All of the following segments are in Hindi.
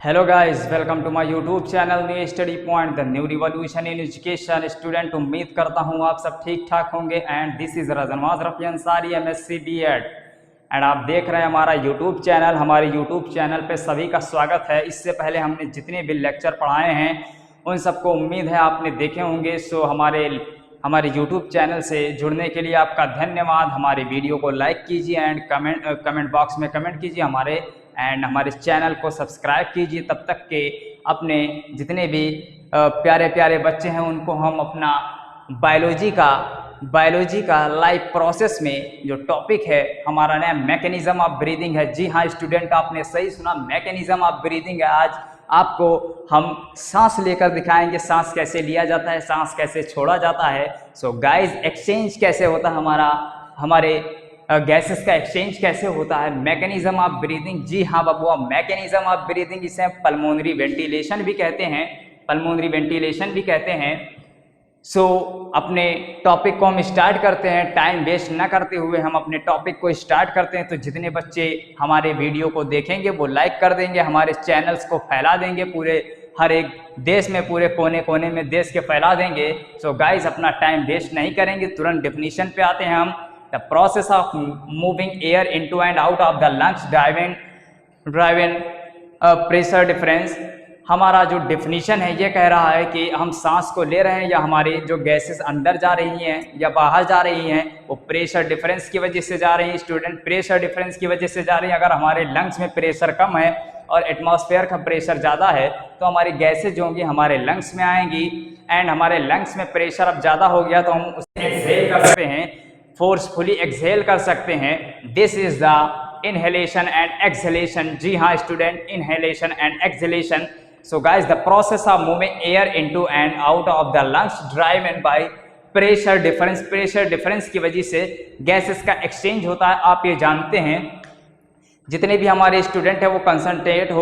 Hello guys, welcome to my YouTube channel new study point the new revolution in education. Student, उम्मीद करता हूँ आप सब ठीक ठाक होंगे। And this is Rajnawaz Rafi Ansari, MSc B.Ed and आप देख रहे हैं हमारा यूट्यूब चैनल। हमारे यूट्यूब चैनल पे सभी का स्वागत है। इससे पहले हमने जितने भी लेक्चर पढ़ाए हैं उन सबको उम्मीद है आपने देखे होंगे। सो हमारे यूट्यूब चैनल से जुड़ने के लिए आपका धन्यवाद। हमारे वीडियो को लाइक कीजिए एंड कमेंट बॉक्स में कमेंट कीजिए हमारे चैनल को सब्सक्राइब कीजिए। तब तक के अपने जितने भी प्यारे प्यारे बच्चे हैं उनको हम अपना बायोलॉजी का लाइफ प्रोसेस में जो टॉपिक है हमारा नया मैकेनिज्म ऑफ ब्रीदिंग है। जी हाँ स्टूडेंट, आपने सही सुना, मैकेनिज्म ऑफ ब्रीदिंग है। आज आपको हम सांस लेकर दिखाएंगे, सांस कैसे लिया जाता है, सांस कैसे छोड़ा जाता है। सो गाइस, एक्सचेंज कैसे होता है हमारे गैसेस का एक्सचेंज कैसे होता है, मैकेनिज्म ऑफ ब्रीदिंग। जी हाँ बबुआ, मैकेनिज्म ऑफ ब्रीदिंग, इसे पल्मोनरी वेंटिलेशन भी कहते हैं। सो अपने टॉपिक को हम स्टार्ट करते हैं। टाइम वेस्ट ना करते हुए हम अपने टॉपिक को स्टार्ट करते हैं। तो जितने बच्चे हमारे वीडियो को देखेंगे वो लाइक कर देंगे, हमारे चैनल्स को फैला देंगे, पूरे हर एक देश में, पूरे कोने कोने में देश के फैला देंगे। सो गाइज, अपना टाइम वेस्ट नहीं करेंगे, तुरंत डेफिनेशन पे आते हैं हम। The process of moving air into and out of the lungs driven pressure difference। हमारा जो डेफिनेशन है ये कह रहा है कि हम सांस को ले रहे हैं या हमारी जो गैसेस अंदर जा रही हैं या बाहर जा रही हैं वो प्रेशर डिफरेंस की वजह से जा रही हैं। स्टूडेंट, प्रेशर डिफरेंस की वजह से जा रही हैं। अगर हमारे लंग्स में प्रेशर कम है और एटमॉस्फेयर का प्रेशर ज़्यादा है तो हमारी गैसेज जो होंगी हमारे लंग्स में आएंगी। एंड हमारे लंग्स में प्रेशर अब ज़्यादा हो गया तो हम उसे एक्सहेल कर सकते हैं, फोर्सफुली एक्सहेल कर सकते हैं। This is the inhalation and exhalation. जी हाँ student, inhalation and exhalation. So guys, the process of moving air into and out of the lungs driven by pressure difference. Pressure difference की वजह से गैसेस का एक्सचेंज होता है, आप ये जानते हैं। जितने भी हमारे स्टूडेंट हैं वो कंसंट्रेट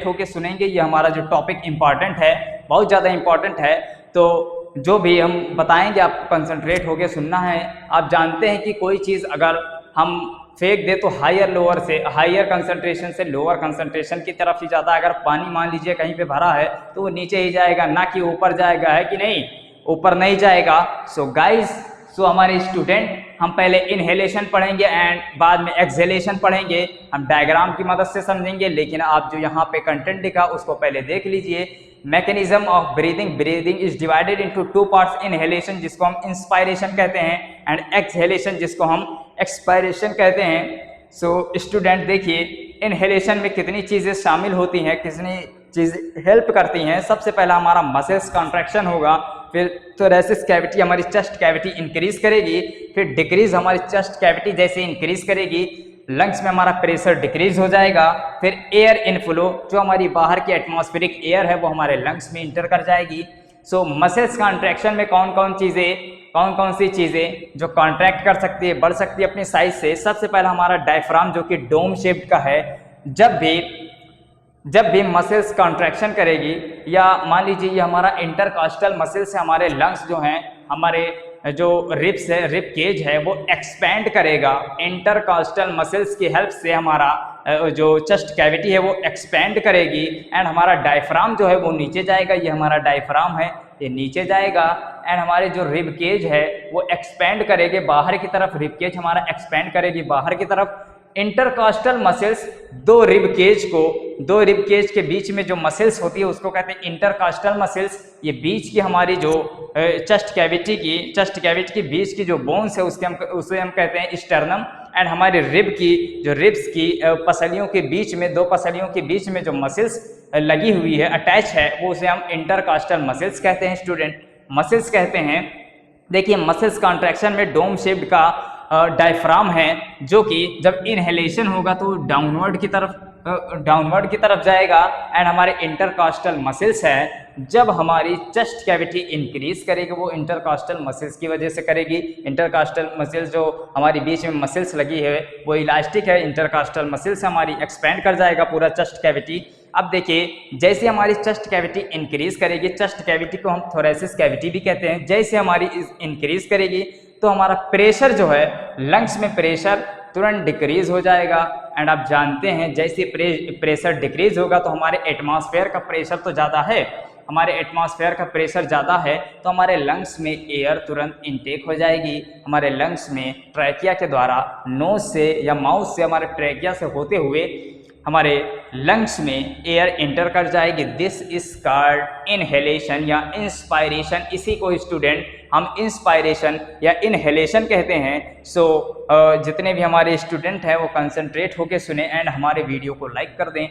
होकर सुनेंगे। ये हमारा जो टॉपिक इम्पॉर्टेंट है, बहुत ज़्यादा इम्पॉर्टेंट है। तो जो भी हम बताएंगे आपको कंसंट्रेट होके सुनना है। आप जानते हैं कि कोई चीज़ अगर हम फेंक दे तो हायर कंसंट्रेशन से लोअर कंसंट्रेशन की तरफ ही जाता है। अगर पानी मान लीजिए कहीं पे भरा है तो वो नीचे ही जाएगा, ना कि ऊपर जाएगा, है कि नहीं? ऊपर नहीं जाएगा। सो गाइस, हमारे स्टूडेंट, हम पहले इनहेलेशन पढ़ेंगे एंड बाद में एक्सहेलेशन पढ़ेंगे। हम डायग्राम की मदद से समझेंगे, लेकिन आप जो यहाँ पे कंटेंट लिखा उसको पहले देख लीजिए। Mechanism of breathing is divided into two parts. Inhalation जिसको हम इंस्पायरेशन कहते हैं एंड एक्सहेलेशन जिसको हम एक्सपायरेशन कहते हैं। सो स्टूडेंट देखिए, इनहेलेशन में कितनी चीज़ें शामिल होती हैं, कितनी चीज़ें हेल्प करती हैं। सबसे पहला हमारा मसल्स कॉन्ट्रैक्शन होगा, फिर थोरेसिस कैविटी, हमारी चेस्ट कैविटी इंक्रीज करेगी, फिर डिक्रीज हमारी चेस्ट कैविटी जैसे इंक्रीज करेगी, लंग्स में हमारा प्रेशर डिक्रीज हो जाएगा, फिर एयर इनफ्लो, जो हमारी बाहर की एटमॉस्फेरिक एयर है वो हमारे लंग्स में इंटर कर जाएगी। सो मसल्स कॉन्ट्रैक्शन में कौन कौन सी चीज़ें जो कॉन्ट्रैक्ट कर सकती है, बढ़ सकती है अपनी साइज से। सबसे पहला हमारा डायफ्राम जो कि डोम शेप का है। जब भी मसल्स कॉन्ट्रैक्शन करेगी, या मान लीजिए ये हमारा इंटरकॉस्टल मसल्स है, हमारे लंग्स जो हैं, हमारे जो रिब्स है, रिब केज है, वो एक्सपेंड करेगा। इंटरकॉस्टल मसल्स की हेल्प से हमारा जो चेस्ट कैविटी है वो एक्सपेंड करेगी एंड हमारा डायफ्राम जो है वो नीचे जाएगा। ये हमारा डायफ्राम है, ये नीचे जाएगा एंड हमारे जो रिब केज है वो एक्सपेंड करेगी बाहर की तरफ। रिब केज हमारा एक्सपेंड करेगी बाहर की तरफ। इंटरकॉस्टल मसल्स दो रिब केज के बीच में जो मसल्स होती है उसको कहते हैं इंटरकॉस्टल मसल्स। ये बीच की हमारी जो चेस्ट कैविटी की बीच की जो बोन्स है उसे हम कहते हैं स्टर्नम। एंड हमारे रिब्स की पसलियों के बीच में, दो पसलियों के बीच में जो मसल्स लगी हुई है, अटैच है, वो उसे हम इंटरकॉस्टल मसल्स कहते हैं। स्टूडेंट, मसल्स कहते हैं। देखिए, मसल्स कॉन्ट्रैक्शन में डोम शेप्ड का डायफ्राम है, जो कि जब इनहेलेशन होगा तो डाउनवर्ड की तरफ जाएगा। एंड हमारे इंटरकॉस्टल मसल्स है, जब हमारी चेस्ट कैविटी इंक्रीज करेगी वो इंटरकॉस्टल मसल्स की वजह से करेगी। इंटरकॉस्टल मसल्स जो हमारी बीच में मसल्स लगी है वो इलास्टिक है, इंटरकॉस्टल मसल्स हमारी एक्सपेंड कर जाएगा पूरा चेस्ट कैविटी। अब देखिए, जैसे हमारी चेस्ट कैविटी इंक्रीज करेगी, चेस्ट कैविटी को हम थोरेसिस कैविटी भी कहते हैं, जैसे हमारी इंक्रीज करेगी तो हमारा प्रेशर जो है, लंग्स में प्रेशर तुरंत डिक्रीज हो जाएगा। एंड आप जानते हैं जैसे प्रेशर डिक्रीज होगा तो हमारे एटमॉस्फेयर का प्रेशर तो ज़्यादा है, हमारे एटमॉस्फेयर का प्रेशर ज़्यादा है तो हमारे लंग्स में एयर तुरंत इनटेक हो जाएगी। हमारे लंग्स में ट्रैकिया के द्वारा नोज से या माउथ से हमारे ट्रैकिया से होते हुए हमारे लंग्स में एयर इंटर कर जाएगी। दिस इज कॉल्ड इनहेलेशन या इंस्पायरेशन। इसी को स्टूडेंट हम इंस्पायरेशन या इनहेलेशन कहते हैं। सो जितने भी हमारे स्टूडेंट हैं वो कंसंट्रेट होकर सुने एंड हमारे वीडियो को लाइक कर दें।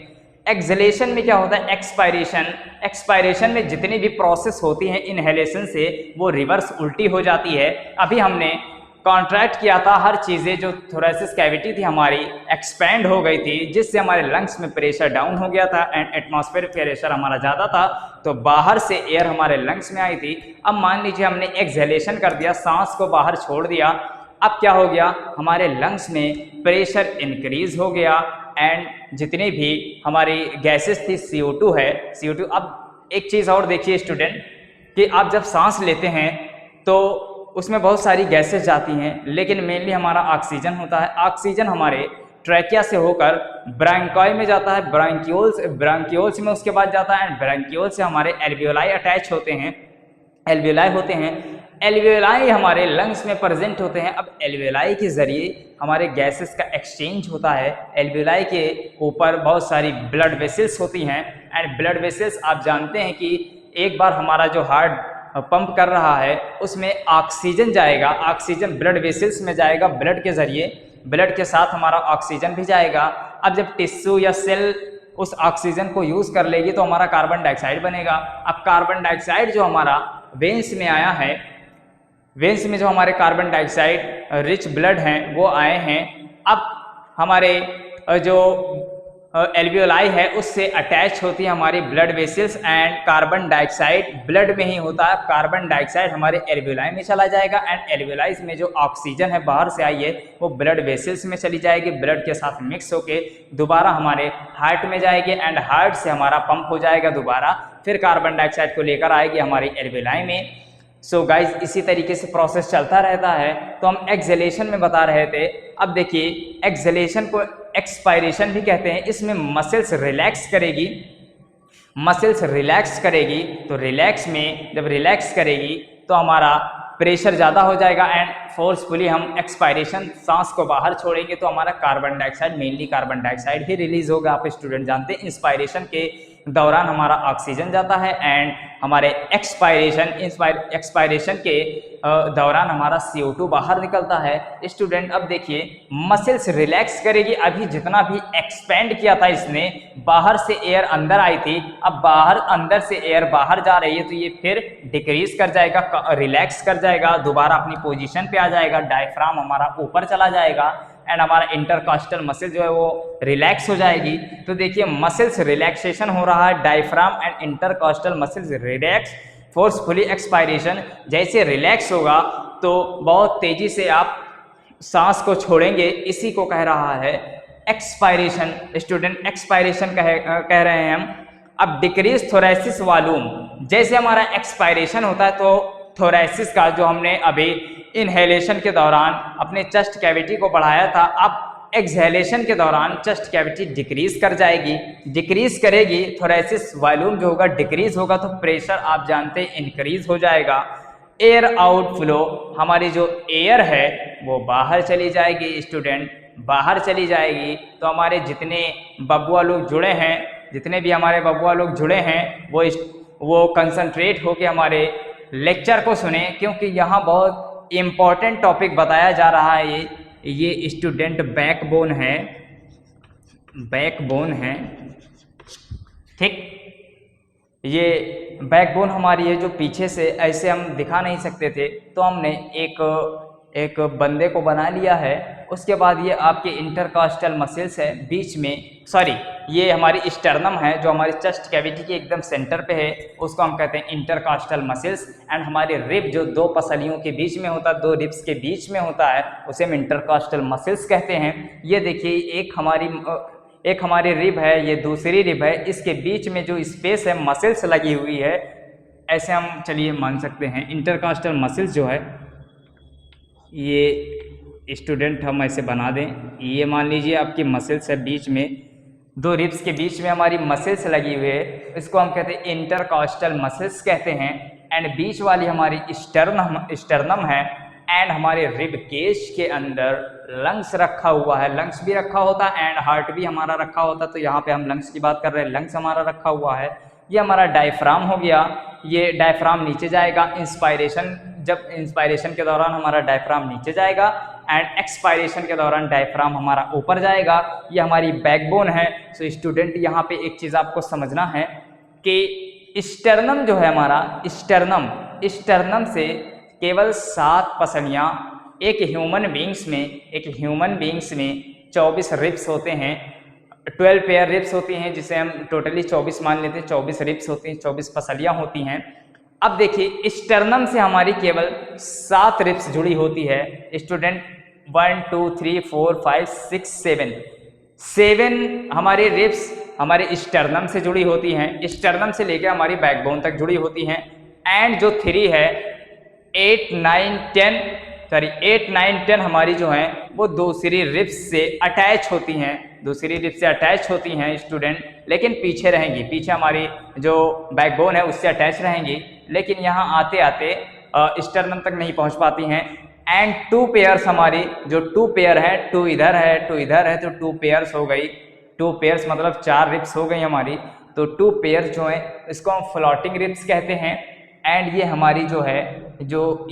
एक्सहेलेशन में क्या होता है? एक्सपायरेशन। एक्सपायरेशन में जितनी भी प्रोसेस होती है इनहेलेशन से वो रिवर्स उल्टी हो जाती है। अभी हमने कॉन्ट्रैक्ट किया था, हर चीज़ें जो थोरेसिस कैविटी थी हमारी एक्सपेंड हो गई थी जिससे हमारे लंग्स में प्रेशर डाउन हो गया था एंड एटमॉस्फेरिक प्रेशर हमारा ज़्यादा था तो बाहर से एयर हमारे लंग्स में आई थी। अब मान लीजिए हमने एक्सहेलेशन कर दिया, सांस को बाहर छोड़ दिया, अब क्या हो गया? हमारे लंग्स में प्रेशर इंक्रीज हो गया एंड जितनी भी हमारी गैसेस थी CO2 है, CO2। अब एक चीज़ और देखिए स्टूडेंट कि आप जब सांस लेते हैं तो उसमें बहुत सारी गैसेस जाती हैं लेकिन मेनली हमारा ऑक्सीजन होता है। ऑक्सीजन हमारे ट्रैकिया से होकर ब्रांकाई में जाता है, ब्रांकियोल्स में उसके बाद जाता है एंड ब्रांकियोल से हमारे एल्वियोलाई अटैच होते हैं, एल्वियोलाई होते हैं। एल्वियोलाई हमारे लंग्स में प्रेजेंट होते हैं। अब एल्वियोलाई के ज़रिए हमारे गैसेस का एक्सचेंज होता है। एल्वियोलाई के ऊपर बहुत सारी ब्लड वेसल्स होती हैं एंड ब्लड वेसल्स आप जानते हैं कि एक बार हमारा जो हार्ट पंप कर रहा है उसमें ऑक्सीजन जाएगा, ऑक्सीजन ब्लड वेसल्स में जाएगा, ब्लड के ज़रिए, ब्लड के साथ हमारा ऑक्सीजन भी जाएगा। अब जब टिश्यू या सेल उस ऑक्सीजन को यूज़ कर लेगी तो हमारा कार्बन डाइऑक्साइड बनेगा। अब कार्बन डाइऑक्साइड जो हमारा वेंस में आया है, वेंस में जो हमारे कार्बन डाइऑक्साइड रिच ब्लड हैं वो आए हैं। अब हमारे जो एल्वियोलाई है उससे अटैच होती है हमारी blood vessels and carbon dioxide blood में ही होता है। कार्बन डाइऑक्साइड हमारे एल्वियोलाई में चला जाएगा एंड एल्वियोलाई में जो ऑक्सीजन है बाहर से आई है वो ब्लड वेसल्स में चली जाएगी, ब्लड के साथ मिक्स होके दोबारा हमारे हार्ट में जाएगी एंड हार्ट से हमारा पंप हो जाएगा दोबारा, फिर कार्बन डाइऑक्साइड को लेकर आएगी हमारी एल्वियोलाई में। सो गाइज इसी तरीके से प्रोसेस चलता रहता है। तो हम एक्सहेलेशन में बता रहे थे। अब देखिए एक्सहेलेशन को एक्सपायरेशन भी कहते हैं। इसमें मसल्स रिलैक्स करेगी, मसल्स रिलैक्स करेगी तो रिलैक्स में जब रिलैक्स करेगी तो हमारा प्रेशर ज़्यादा हो जाएगा एंड फोर्सफुली हम एक्सपायरेशन सांस को बाहर छोड़ेंगे तो हमारा carbon dioxide, mainly carbon dioxide ही रिलीज होगा। आप स्टूडेंट जानते हैं इंस्पायरेशन के दौरान हमारा ऑक्सीजन जाता है एंड हमारे एक्सपायरेशन के दौरान हमारा CO2 बाहर निकलता है। स्टूडेंट अब देखिए मसल्स रिलैक्स करेगी। अभी जितना भी एक्सपेंड किया था इसने, बाहर से एयर अंदर आई थी, अब बाहर अंदर से एयर बाहर जा रही है तो ये फिर डिक्रीज कर जाएगा, रिलैक्स कर जाएगा, दोबारा अपनी पोजीशन पे आ जाएगा, डायफ्राम हमारा ऊपर चला जाएगा एंड हमारा इंटरकॉस्टल मसल जो है वो रिलैक्स हो जाएगी। तो देखिए मसल्स रिलैक्सेशन हो रहा है, diaphragm and intercostal muscles relax, forcefully expiration. जैसे रिलैक्स होगा तो बहुत तेजी से आप सांस को छोड़ेंगे, इसी को कह रहा है एक्सपायरेशन। स्टूडेंट एक्सपायरेशन कह रहे हैं हम। अब डिक्रीज थोरेसिस वॉल्यूम, जैसे हमारा एक्सपायरेशन होता है तो थोरेसिस का जो हमने अभी इनहेलेशन के दौरान अपने चेस्ट कैविटी को बढ़ाया था, अब एक्सहेलेशन के दौरान चेस्ट कैविटी डिक्रीज कर जाएगी, डिक्रीज करेगी, थोरेसिस वॉल्यूम जो होगा डिक्रीज होगा तो प्रेशर आप जानते हैं इंक्रीज हो जाएगा। एयर आउटफ्लो, हमारी जो एयर है वो बाहर चली जाएगी। स्टूडेंट बाहर चली जाएगी तो हमारे जितने बबुआ लोग जुड़े हैं, जितने भी हमारे बबुआ लोग जुड़े हैं वो कंसंट्रेट होके हमारे लेक्चर को सुने क्योंकि यहाँ बहुत इम्पॉर्टेंट टॉपिक बताया जा रहा है। ये स्टूडेंट बैकबोन है, बैकबोन है, ठीक। ये बैकबोन हमारी है जो पीछे से ऐसे हम दिखा नहीं सकते थे तो हमने एक बंदे को बना लिया है। उसके बाद ये आपके इंटरकॉस्टल मसल्स है बीच में, सॉरी ये हमारी स्टर्नम है जो हमारी चेस्ट कैविटी के एकदम सेंटर पे है, उसको हम कहते हैं इंटरकॉस्टल मसल्स। एंड हमारे रिब जो दो पसलियों के बीच में होता है, दो रिब्स के बीच में होता है, उसे हम इंटरकॉस्टल मसल्स कहते हैं। ये देखिए एक हमारी रिब है, ये दूसरी रिब है, इसके बीच में जो स्पेस है मसल्स लगी हुई है, ऐसे हम चलिए मान सकते हैं इंटरकॉस्टल मसल्स जो है ये स्टूडेंट हम ऐसे बना दें, ये मान लीजिए आपकी मसल्स है, बीच में दो रिब्स के बीच में हमारी मसल्स लगी हुई है, इसको हम कहते हैं इंटरकॉस्टल मसल्स कहते हैं। एंड बीच वाली हमारी स्टर्नम है एंड हमारे रिब केज के अंदर लंग्स रखा हुआ है, लंग्स भी रखा होता है एंड हार्ट भी हमारा रखा होता है। तो यहाँ पे हम लंग्स की बात कर रहे हैं, लंग्स हमारा रखा हुआ है। ये हमारा डायफ्राम हो गया, ये डायफ्राम नीचे जाएगा इंस्पायरेशन, जब इंस्पायरेशन के दौरान हमारा डायफ्राम नीचे जाएगा एंड एक्सपायरेशन के दौरान डायफ्राम हमारा ऊपर जाएगा। ये हमारी बैकबोन है। सो स्टूडेंट यहाँ पे एक चीज़ आपको समझना है कि स्टर्नम जो है हमारा, स्टर्नम से केवल 7 पसलियाँ एक ह्यूमन बींग्स में 24 रिब्स होते हैं, 12 पेयर रिब्स होती हैं, जिसे हम टोटली 24 मान लेते हैं। 24 रिब्स होती हैं, 24 पसलियाँ होती हैं। अब देखिए स्टर्नम से हमारी केवल 7 रिब्स जुड़ी होती है स्टूडेंट। 1 2 3 4 5 6 7 हमारी रिब्स हमारे स्टर्नम से जुड़ी होती हैं, स्टर्नम से लेकर हमारी बैकबोन तक जुड़ी होती हैं। एंड जो 3 है 8 9 10 हमारी जो हैं वो दूसरी रिब्स से अटैच होती हैं, स्टूडेंट, लेकिन पीछे रहेंगी, पीछे हमारी जो बैकबोन है उससे अटैच रहेंगी, लेकिन यहाँ आते आते स्टर्नम तक नहीं पहुँच पाती हैं। एंड 2 पेयर्स हमारी जो 2 पेयर है, 2 इधर है 2 इधर है, तो 2 पेयर्स हो गई, 2 पेयर्स मतलब 4 रिब्स हो गई हमारी। तो 2 पेयर्स जो है इसको हम फ्लोटिंग रिब्स कहते हैं। एंड ये हमारी जो है जो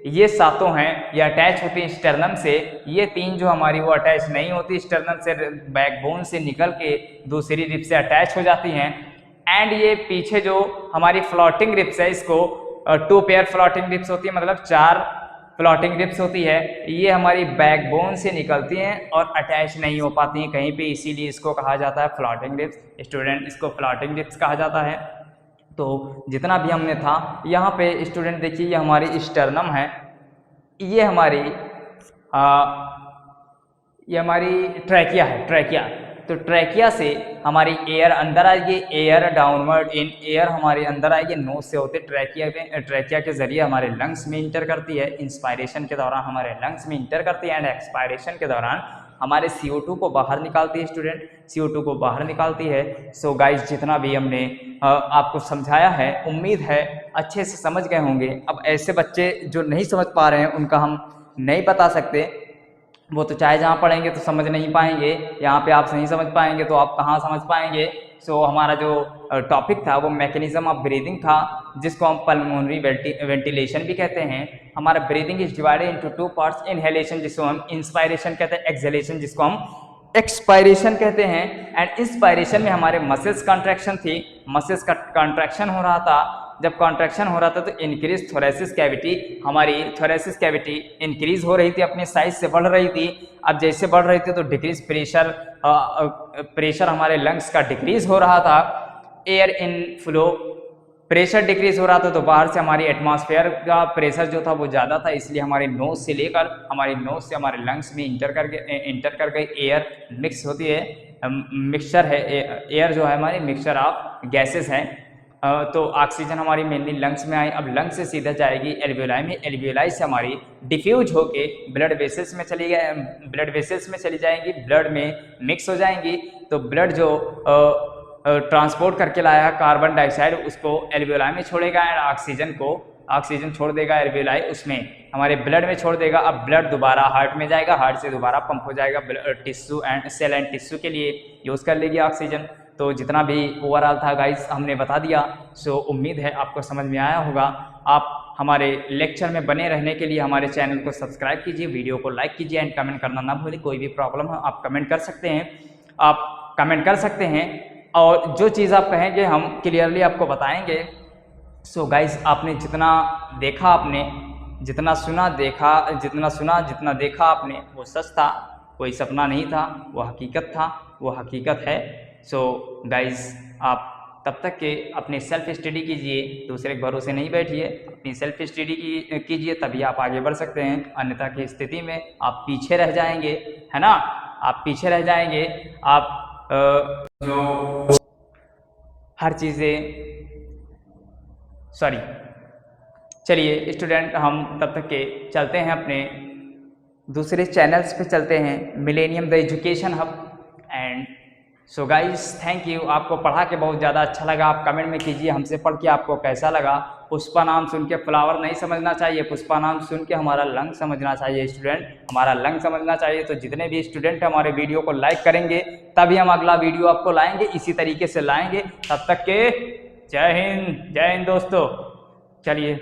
ये सातों हैं ये अटैच होती हैं स्टर्नम से। ये 3 जो हमारी वो अटैच नहीं होती स्टर्नम से, बैकबोन से निकल के दूसरी रिब से अटैच हो जाती हैं। एंड ये पीछे जो हमारी फ्लोटिंग रिब्स है, इसको 2 पेयर फ्लोटिंग रिब्स होती है, मतलब 4 फ्लोटिंग रिब्स होती है। ये हमारी बैकबोन से निकलती हैं और अटैच नहीं हो पाती हैं कहीं पे, इसीलिए इसको कहा जाता है फ्लोटिंग रिब्स। स्टूडेंट इसको फ्लोटिंग रिब्स कहा जाता है। तो जितना भी हमने था यहाँ पे स्टूडेंट देखिए, ये हमारी स्टर्नम है, ये हमारी ट्रैकिया है, ट्रैकिया। तो ट्रैकिया से हमारी एयर अंदर आएगी, एयर डाउनवर्ड इन एयर हमारे अंदर आएगी, नोज से होते ट्रैकिया के जरिए हमारे लंग्स में इंटर करती है। इंस्पायरेशन के दौरान हमारे लंग्स में इंटर करती है एंड एक्सपायरेशन के दौरान हमारे CO2 को बाहर निकालती है स्टूडेंट, CO2 को बाहर निकालती है। सो गाइस जितना भी हमने आपको समझाया है उम्मीद है अच्छे से समझ गए होंगे। अब ऐसे बच्चे जो नहीं समझ पा रहे हैं उनका हम नहीं बता सकते, वो तो चाहे जहाँ पढ़ेंगे तो समझ नहीं पाएंगे, यहाँ पे आप नहीं समझ पाएंगे तो आप कहाँ समझ पाएंगे। सो हमारा जो टॉपिक था वो मैकेनिज्म ऑफ ब्रीदिंग था, जिसको हम पल्मोनरी वेंटिलेशन भी कहते हैं। हमारा breathing is divided into 2 parts, inhalation जिसको हम इंस्पायरेशन कहते हैं, एक्सहेलेशन जिसको हम एक्सपायरेशन कहते हैं। एंड इंस्पायरेशन में हमारे मसल्स कॉन्ट्रैक्शन थी, मसल्स का कॉन्ट्रैक्शन हो रहा था। जब कॉन्ट्रैक्शन हो रहा था तो इंक्रीज थोरेसिस कैविटी, हमारी थोरेसिस कैविटी इंक्रीज हो रही थी, अपनी साइज से बढ़ रही थी। अब जैसे बढ़ रही थी तो डिक्रीज प्रेशर हमारे लंग्स का डिक्रीज हो रहा था, air in flow pressure decrease हो रहा था, तो बाहर से हमारी एटमॉस्फेयर का प्रेशर जो था वो ज़्यादा था, इसलिए हमारी नोज से लेकर हमारी नोज से हमारे लंग्स में इंटर कर गई एयर मिक्स होती है, मिक्सचर है एयर जो है हमारी मिक्सचर ऑफ गैसेस है। तो ऑक्सीजन हमारी मेनली लंग्स में आई, अब लंग्स से सीधा जाएगी एल्वियोलाई में, एल्वियोलाई से हमारी डिफ्यूज होके ब्लड वेसल्स में चली जाएंगी, ब्लड में मिक्स हो जाएंगी। तो ब्लड जो ट्रांसपोर्ट करके लाया कार्बन डाइऑक्साइड उसको एल्वियोलाई में छोड़ेगा एंड ऑक्सीजन छोड़ देगा एल्वियोलाई उसमें हमारे ब्लड में छोड़ देगा। अब ब्लड दोबारा हार्ट में जाएगा, हार्ट से दोबारा पंप हो जाएगा tissue and cell and tissue के लिए यूज़ कर लेगी ऑक्सीजन। तो जितना भी ओवरऑल था गाइस हमने बता दिया। सो उम्मीद है आपको समझ में आया होगा। आप हमारे लेक्चर में बने रहने के लिए हमारे चैनल को सब्सक्राइब कीजिए, वीडियो को लाइक कीजिए एंड कमेंट करना ना भूलिए। कोई भी प्रॉब्लम हो आप कमेंट कर सकते हैं, और जो चीज़ आप कहेंगे हम क्लियरली आपको बताएंगे। सो गाइस आपने जितना देखा, आपने जितना सुना देखा आपने, वो सच था, कोई सपना नहीं था, वो हकीकत है। सो गाइस आप तब तक के अपनी सेल्फ स्टडी कीजिए, दूसरे के भरोसे नहीं बैठिए, अपनी सेल्फ स्टडी कीजिए, तभी आप आगे बढ़ सकते हैं। अन्यथा की स्थिति में आप पीछे रह जाएंगे, है ना, आप पीछे रह जाएंगे। आप जो हर चीज़ें चलिए स्टूडेंट हम तब तक के चलते हैं अपने दूसरे चैनल्स पे चलते हैं, millennium the education hub. And so guys thank you. आपको पढ़ा के बहुत ज़्यादा अच्छा लगा, आप कमेंट में कीजिए हमसे पढ़ के आपको कैसा लगा। पुष्पा नाम सुन के फ्लावर नहीं समझना चाहिए, पुष्पा नाम सुन के हमारा लंग समझना चाहिए। स्टूडेंट हमारा लंग समझना चाहिए। तो जितने भी स्टूडेंट हमारे वीडियो को लाइक करेंगे तभी हम अगला वीडियो आपको लाएंगे, इसी तरीके से लाएंगे। तब तक के जय हिंद दोस्तों। चलिए।